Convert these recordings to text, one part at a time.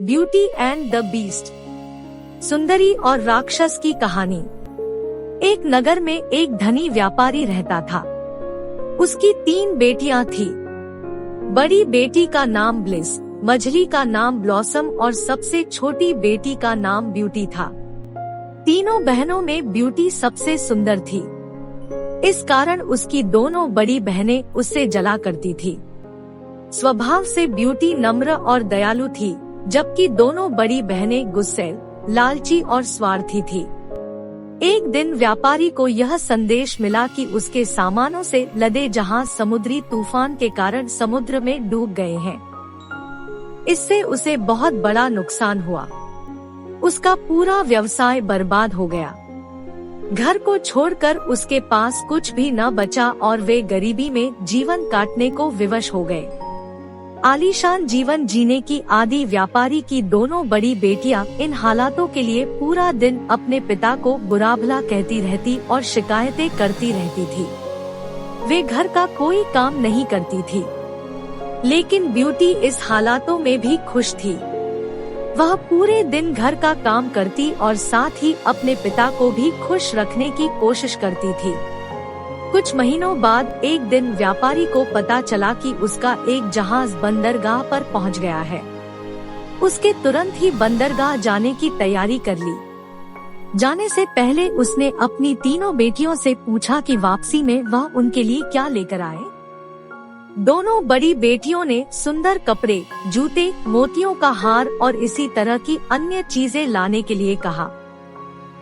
Beauty and the beast. सुंदरी और राक्षस की कहानी। एक नगर में एक धनी व्यापारी रहता था। उसकी 3 बेटियां थी। बड़ी बेटी का नाम ब्लिस, मझली का नाम ब्लॉसम और सबसे छोटी बेटी का नाम ब्यूटी था। तीनों बहनों में ब्यूटी सबसे सुंदर थी। इस कारण उसकी दोनों बड़ी बहनें उससे जला करती थी। स्वभाव से ब्यूटी नम्र और दयालु थी, जबकि दोनों बड़ी बहनें गुस्सैल, लालची और स्वार्थी थी। एक दिन व्यापारी को यह संदेश मिला कि उसके सामानों से लदे जहाज समुद्री तूफान के कारण समुद्र में डूब गए हैं। इससे उसे बहुत बड़ा नुकसान हुआ। उसका पूरा व्यवसाय बर्बाद हो गया। घर को छोड़कर उसके पास कुछ भी न बचा और वे गरीबी में जीवन काटने को विवश हो गए। आलीशान जीवन जीने की आदी व्यापारी की दोनों बड़ी बेटियां इन हालातों के लिए पूरा दिन अपने पिता को बुरा भला कहती रहती और शिकायतें करती रहती थी। वे घर का कोई काम नहीं करती थी, लेकिन ब्यूटी इस हालातों में भी खुश थी। वह पूरे दिन घर का काम करती और साथ ही अपने पिता को भी खुश रखने की कोशिश करती थी। कुछ महीनों बाद एक दिन व्यापारी को पता चला कि उसका एक जहाज बंदरगाह पर पहुंच गया है। उसके तुरंत ही बंदरगाह जाने की तैयारी कर ली। जाने से पहले उसने अपनी तीनों बेटियों से पूछा कि वापसी में वह उनके लिए क्या लेकर आए। दोनों बड़ी बेटियों ने सुंदर कपड़े, जूते, मोतियों का हार और इसी तरह की अन्य चीजें लाने के लिए कहा।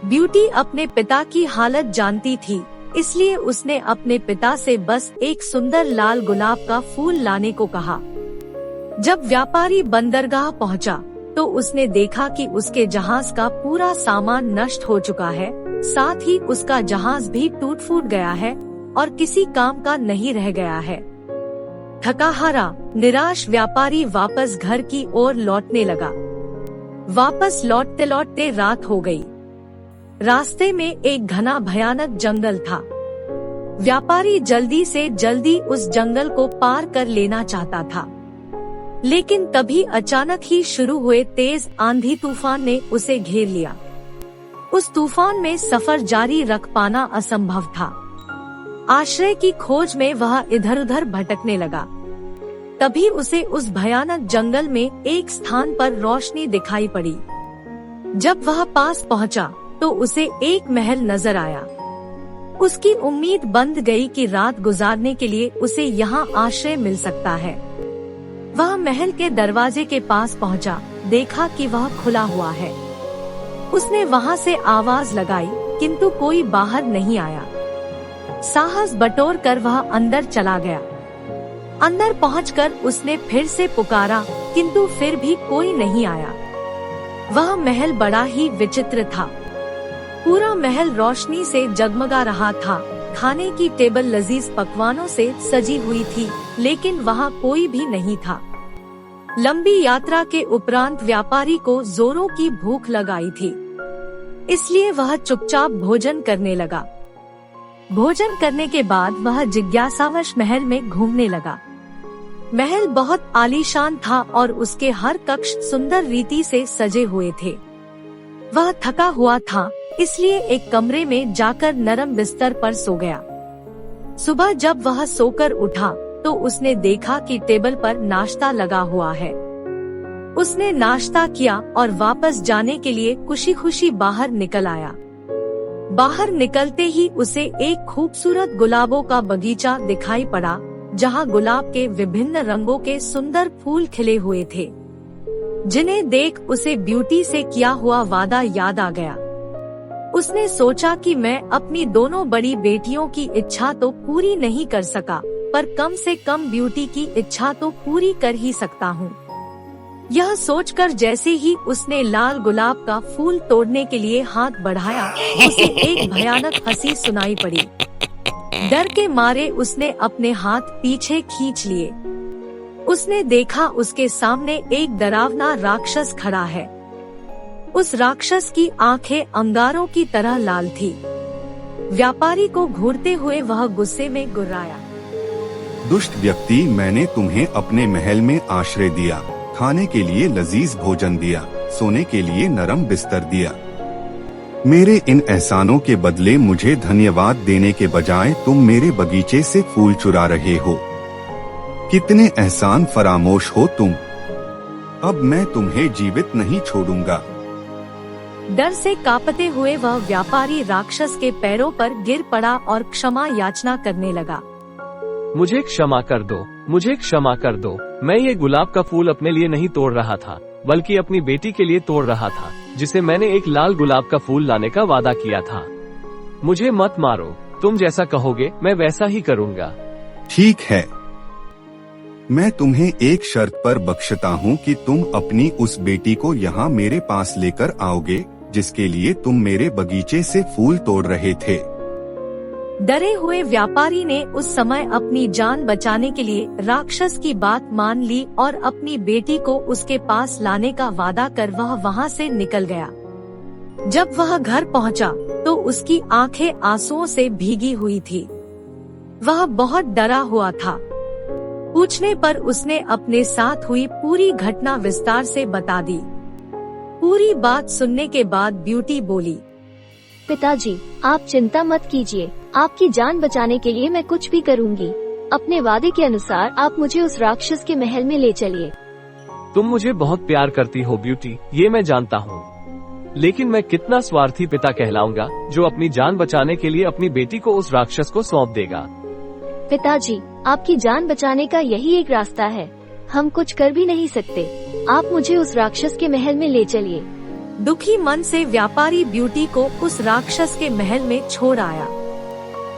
ब्यूटी अपने पिता की हालत जानती थी, इसलिए उसने अपने पिता से बस एक सुंदर लाल गुलाब का फूल लाने को कहा। जब व्यापारी बंदरगाह पहुंचा, तो उसने देखा कि उसके जहाज का पूरा सामान नष्ट हो चुका है, साथ ही उसका जहाज भी टूट फूट गया है और किसी काम का नहीं रह गया है। थका हारा, निराश व्यापारी वापस घर की ओर लौटने लगा। वापस लौटते लौटते रात हो गई। रास्ते में एक घना भयानक जंगल था। व्यापारी जल्दी से जल्दी उस जंगल को पार कर लेना चाहता था, लेकिन तभी अचानक ही शुरू हुए तेज आंधी तूफान ने उसे घेर लिया। उस तूफान में सफर जारी रख पाना असंभव था। आश्रय की खोज में वह इधर उधर भटकने लगा। तभी उसे उस भयानक जंगल में एक स्थान पर रोशनी दिखाई पड़ी। जब वह पास पहुंचा, तो उसे एक महल नजर आया। उसकी उम्मीद बंध गई कि रात गुजारने के लिए उसे यहाँ आश्रय मिल सकता है। वह महल के दरवाजे के पास पहुँचा, देखा कि वह खुला हुआ है। उसने वहाँ से आवाज लगाई, किंतु कोई बाहर नहीं आया। साहस बटोर कर वह अंदर चला गया। अंदर पहुंचकर उसने फिर से पुकारा, किंतु फिर भी कोई नहीं आया। वह महल बड़ा ही विचित्र था। पूरा महल रोशनी से जगमगा रहा था। खाने की टेबल लजीज पकवानों से सजी हुई थी, लेकिन वहाँ कोई भी नहीं था। लंबी यात्रा के उपरांत व्यापारी को जोरों की भूख लगाई थी, इसलिए वह चुपचाप भोजन करने लगा। भोजन करने के बाद वह जिज्ञासावश महल में घूमने लगा। महल बहुत आलीशान था और उसके हर कक्ष सुंदर रीति से सजे हुए थे। वह थका हुआ था, इसलिए एक कमरे में जाकर नरम बिस्तर पर सो गया। सुबह जब वह सोकर उठा, तो उसने देखा कि टेबल पर नाश्ता लगा हुआ है। उसने नाश्ता किया और वापस जाने के लिए खुशी खुशी बाहर निकल आया। बाहर निकलते ही उसे एक खूबसूरत गुलाबों का बगीचा दिखाई पड़ा, जहां गुलाब के विभिन्न रंगों के सुंदर फूल खिले हुए थे, जिन्हें देख उसे ब्यूटी से किया हुआ वादा याद आ गया। उसने सोचा कि मैं अपनी दोनों बड़ी बेटियों की इच्छा तो पूरी नहीं कर सका, पर कम से कम ब्यूटी की इच्छा तो पूरी कर ही सकता हूँ। यह सोचकर जैसे ही उसने लाल गुलाब का फूल तोड़ने के लिए हाथ बढ़ाया, उसे एक भयानक हंसी सुनाई पड़ी। डर के मारे उसने अपने हाथ पीछे खींच लिए। उसने देखा उसके सामने एक डरावना राक्षस खड़ा है। उस राक्षस की आंखें अंगारों की तरह लाल थी। व्यापारी को घूरते हुए वह गुस्से में गुर्राया। दुष्ट व्यक्ति, मैंने तुम्हें अपने महल में आश्रय दिया, खाने के लिए लजीज भोजन दिया, सोने के लिए नरम बिस्तर दिया। मेरे इन एहसानों के बदले मुझे धन्यवाद देने के बजाय तुम मेरे बगीचे से फूल चुरा रहे हो। कितने एहसान फरामोश हो तुम। अब मैं तुम्हें जीवित नहीं छोड़ूंगा। डर से कांपते हुए वह व्यापारी राक्षस के पैरों पर गिर पड़ा और क्षमा याचना करने लगा। मुझे क्षमा कर दो, मुझे क्षमा कर दो। मैं ये गुलाब का फूल अपने लिए नहीं तोड़ रहा था, बल्कि अपनी बेटी के लिए तोड़ रहा था, जिसे मैंने एक लाल गुलाब का फूल लाने का वादा किया था। मुझे मत मारो, तुम जैसा कहोगे मैं वैसा ही करूँगा। ठीक है, मैं तुम्हें एक शर्त पर बख्शता हूँ कि तुम अपनी उस बेटी को यहाँ मेरे पास लेकर आओगे, जिसके लिए तुम मेरे बगीचे से फूल तोड़ रहे थे। डरे हुए व्यापारी ने उस समय अपनी जान बचाने के लिए राक्षस की बात मान ली और अपनी बेटी को उसके पास लाने का वादा कर वह वहाँ से निकल गया। जब वह घर पहुँचा तो उसकी आंखें आंसुओं से भीगी हुई थी। वह बहुत डरा हुआ था। पूछने पर उसने अपने साथ हुई पूरी घटना विस्तार से बता दी। पूरी बात सुनने के बाद ब्यूटी बोली, पिताजी, आप चिंता मत कीजिए, आपकी जान बचाने के लिए मैं कुछ भी करूंगी। अपने वादे के अनुसार आप मुझे उस राक्षस के महल में ले चलिए। तुम मुझे बहुत प्यार करती हो ब्यूटी, ये मैं जानता हूँ, लेकिन मैं कितना स्वार्थी पिता कहलाऊंगा जो अपनी जान बचाने के लिए अपनी बेटी को उस राक्षस को सौंप देगा। पिताजी, आपकी जान बचाने का यही एक रास्ता है, हम कुछ कर भी नहीं सकते। आप मुझे उस राक्षस के महल में ले चलिए। दुखी मन से व्यापारी ब्यूटी को उस राक्षस के महल में छोड़ आया।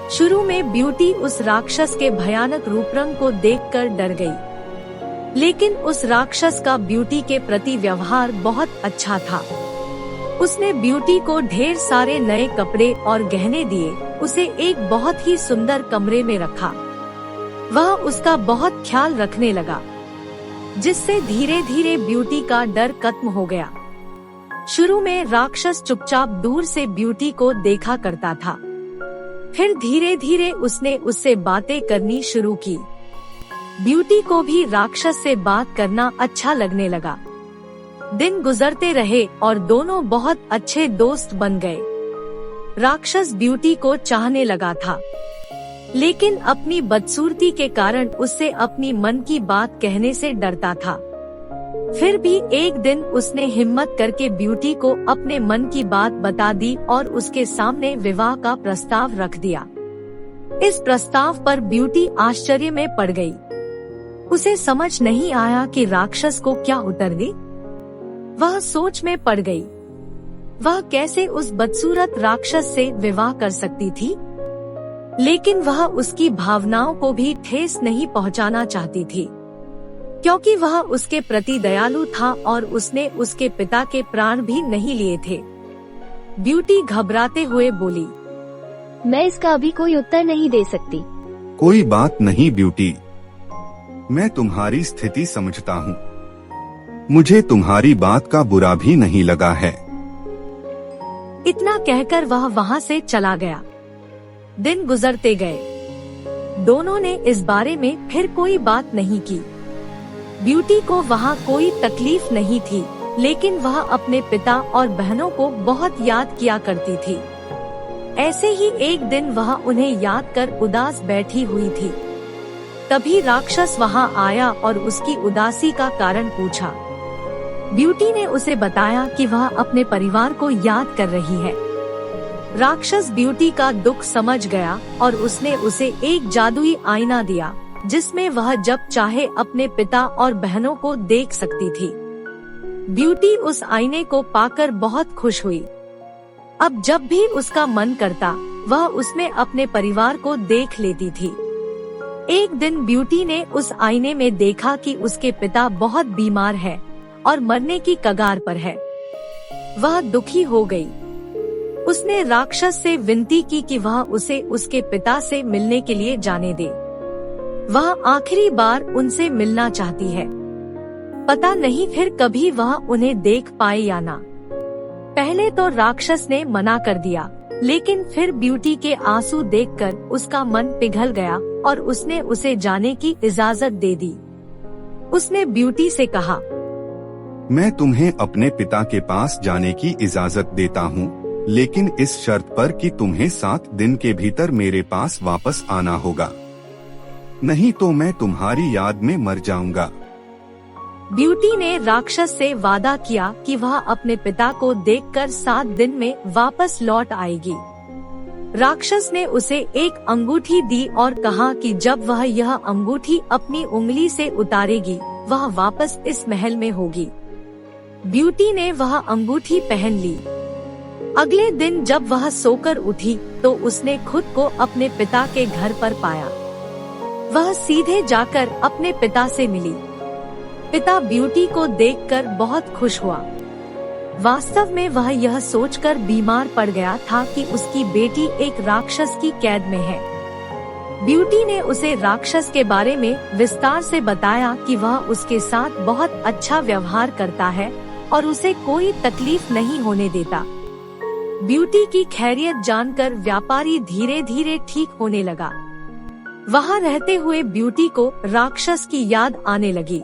शुरू में ब्यूटी उस राक्षस के भयानक रूप रंग को देखकर डर गई, लेकिन उस राक्षस का ब्यूटी के प्रति व्यवहार बहुत अच्छा था। उसने ब्यूटी को ढेर सारे नए कपड़े और गहने दिए, उसे एक बहुत ही सुंदर कमरे में रखा। वह उसका बहुत ख्याल रखने लगा, जिससे धीरे धीरे ब्यूटी का डर खत्म हो गया। शुरू में राक्षस चुपचाप दूर से ब्यूटी को देखा करता था, फिर धीरे धीरे उसने उससे बातें करनी शुरू की। ब्यूटी को भी राक्षस से बात करना अच्छा लगने लगा। दिन गुजरते रहे और दोनों बहुत अच्छे दोस्त बन गए। राक्षस ब्यूटी को चाहने लगा था, लेकिन अपनी बदसूरती के कारण उससे अपनी मन की बात कहने से डरता था। फिर भी एक दिन उसने हिम्मत करके ब्यूटी को अपने मन की बात बता दी और उसके सामने विवाह का प्रस्ताव रख दिया। इस प्रस्ताव पर ब्यूटी आश्चर्य में पड़ गई। उसे समझ नहीं आया कि राक्षस को क्या उत्तर दे। वह सोच में पड़ गई। वह कैसे उस बदसूरत राक्षस से विवाह कर सकती थी, लेकिन वह उसकी भावनाओं को भी ठेस नहीं पहुंचाना चाहती थी, क्योंकि वह उसके प्रति दयालु था और उसने उसके पिता के प्राण भी नहीं लिए थे। ब्यूटी घबराते हुए बोली, मैं इसका अभी कोई उत्तर नहीं दे सकती। कोई बात नहीं ब्यूटी, मैं तुम्हारी स्थिति समझता हूँ। मुझे तुम्हारी बात का बुरा भी नहीं लगा है। इतना कहकर वह वहाँ से चला गया। दिन गुजरते गए। दोनों ने इस बारे में फिर कोई बात नहीं की। ब्यूटी को वहाँ कोई तकलीफ नहीं थी, लेकिन वह अपने पिता और बहनों को बहुत याद किया करती थी। ऐसे ही एक दिन वह उन्हें याद कर उदास बैठी हुई थी। तभी राक्षस वहाँ आया और उसकी उदासी का कारण पूछा। ब्यूटी ने उसे बताया कि वह अपने परिवार को याद कर रही है। राक्षस ब्यूटी का दुख समझ गया और उसने उसे एक जादुई आईना दिया, जिसमें वह जब चाहे अपने पिता और बहनों को देख सकती थी। ब्यूटी उस आईने को पाकर बहुत खुश हुई। अब जब भी उसका मन करता, वह उसमें अपने परिवार को देख लेती थी। एक दिन ब्यूटी ने उस आईने में देखा कि उसके पिता बहुत बीमार है और मरने की कगार पर है। वह दुखी हो गई। उसने राक्षस से विनती की कि वह उसे उसके पिता से मिलने के लिए जाने दे। वह आखिरी बार उनसे मिलना चाहती है। पता नहीं फिर कभी वह उन्हें देख पाए या ना। पहले तो राक्षस ने मना कर दिया, लेकिन फिर ब्यूटी के आंसू देखकर उसका मन पिघल गया और उसने उसे जाने की इजाजत दे दी। उसने ब्यूटी से कहा, मैं तुम्हें अपने पिता के पास जाने की इजाजत देता हूँ, लेकिन इस शर्त पर कि तुम्हें 7 दिन के भीतर मेरे पास वापस आना होगा, नहीं तो मैं तुम्हारी याद में मर जाऊंगा। ब्यूटी ने राक्षस से वादा किया कि वह अपने पिता को देखकर 7 दिन में वापस लौट आएगी। राक्षस ने उसे एक अंगूठी दी और कहा कि जब वह यह अंगूठी अपनी उंगली से उतारेगी, वह वापस इस महल में होगी। ब्यूटी ने वह अंगूठी पहन ली। अगले दिन जब वह सोकर उठी तो उसने खुद को अपने पिता के घर पर पाया। वह सीधे जाकर अपने पिता से मिली। पिता ब्यूटी को देखकर बहुत खुश हुआ। वास्तव में वह यह सोचकर बीमार पड़ गया था कि उसकी बेटी एक राक्षस की कैद में है। ब्यूटी ने उसे राक्षस के बारे में विस्तार से बताया कि वह उसके साथ बहुत अच्छा व्यवहार करता है और उसे कोई तकलीफ नहीं होने देता। ब्यूटी की खैरियत जानकर व्यापारी धीरे धीरे ठीक होने लगा। वहाँ रहते हुए ब्यूटी को राक्षस की याद आने लगी।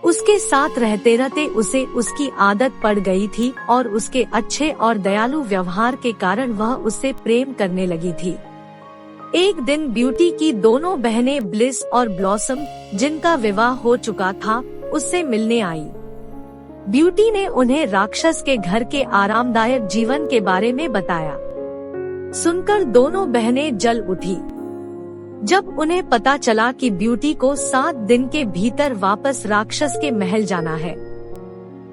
उसके साथ रहते रहते उसे उसकी आदत पड़ गई थी और उसके अच्छे और दयालु व्यवहार के कारण वह उससे प्रेम करने लगी थी। एक दिन ब्यूटी की दोनों बहनें ब्लिस और ब्लॉसम, जिनका विवाह हो चुका था, उससे मिलने आई। ब्यूटी ने उन्हें राक्षस के घर के आरामदायक जीवन के बारे में बताया। सुनकर दोनों बहनें जल उठी। जब उन्हें पता चला कि ब्यूटी को 7 दिन के भीतर वापस राक्षस के महल जाना है,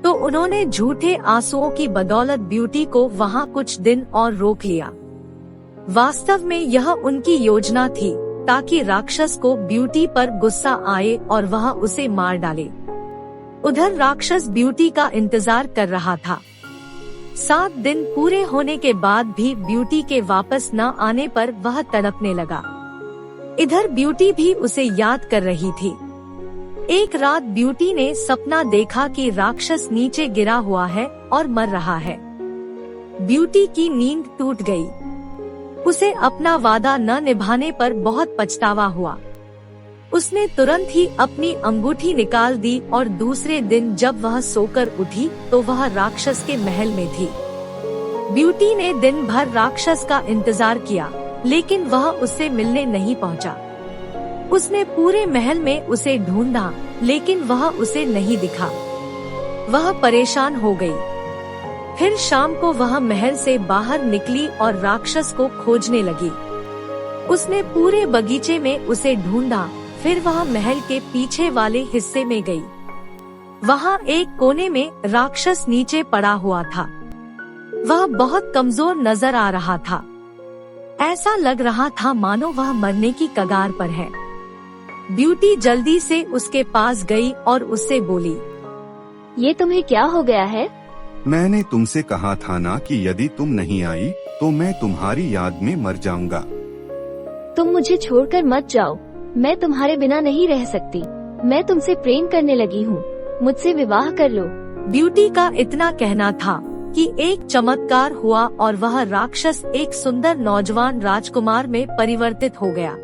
तो उन्होंने झूठे आंसुओं की बदौलत ब्यूटी को वहां कुछ दिन और रोक लिया। वास्तव में यह उनकी योजना थी ताकि राक्षस को ब्यूटी पर गुस्सा आए और वह उसे मार डाले। उधर राक्षस ब्यूटी का इंतजार कर रहा था। 7 दिन पूरे होने के बाद भी ब्यूटी के वापस न आने पर वह तड़पने लगा। इधर ब्यूटी भी उसे याद कर रही थी। एक रात ब्यूटी ने सपना देखा कि राक्षस नीचे गिरा हुआ है और मर रहा है। ब्यूटी की नींद टूट गई। उसे अपना वादा न निभाने पर बहुत पछतावा हुआ। उसने तुरंत ही अपनी अंगूठी निकाल दी और दूसरे दिन जब वह सोकर उठी तो वह राक्षस के महल में थी। ब्यूटी ने दिन भर राक्षस का इंतजार किया, लेकिन वह उससे मिलने नहीं पहुंचा। उसने पूरे महल में उसे ढूंढा, लेकिन वह उसे नहीं दिखा। वह परेशान हो गई। फिर शाम को वह महल से बाहर निकली और राक्षस को खोजने लगी। उसने पूरे बगीचे में उसे ढूंढा। फिर वह महल के पीछे वाले हिस्से में गई। वहाँ एक कोने में राक्षस नीचे पड़ा हुआ था। वह बहुत कमजोर नजर आ रहा था। ऐसा लग रहा था मानो वह मरने की कगार पर है। ब्यूटी जल्दी से उसके पास गई और उससे बोली, ये तुम्हें क्या हो गया है? मैंने तुमसे कहा था ना कि यदि तुम नहीं आई तो मैं तुम्हारी याद में मर जाऊंगा। तुम मुझे छोड़कर मत जाओ। मैं तुम्हारे बिना नहीं रह सकती। मैं तुमसे प्रेम करने लगी हूँ। मुझसे विवाह कर लो। ब्यूटी का इतना कहना था कि एक चमत्कार हुआ और वह राक्षस एक सुंदर नौजवान राजकुमार में परिवर्तित हो गया।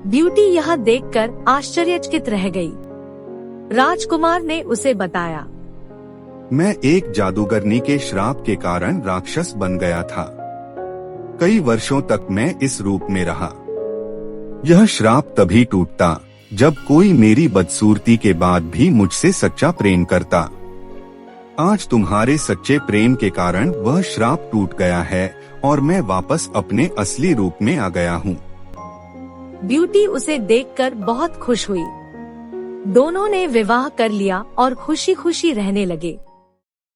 ब्यूटी यह देखकर आश्चर्यचकित रह गई। राजकुमार ने उसे बताया, मैं एक जादूगरनी के श्राप के कारण राक्षस बन गया था। कई वर्षों तक मैं इस रूप में रहा। यह श्राप तभी टूटता जब कोई मेरी बदसूरती के बाद भी मुझसे सच्चा प्रेम करता। आज तुम्हारे सच्चे प्रेम के कारण वह श्राप टूट गया है और मैं वापस अपने असली रूप में आ गया हूँ। ब्यूटी उसे देखकर बहुत खुश हुई। दोनों ने विवाह कर लिया और खुशी खुशी रहने लगे।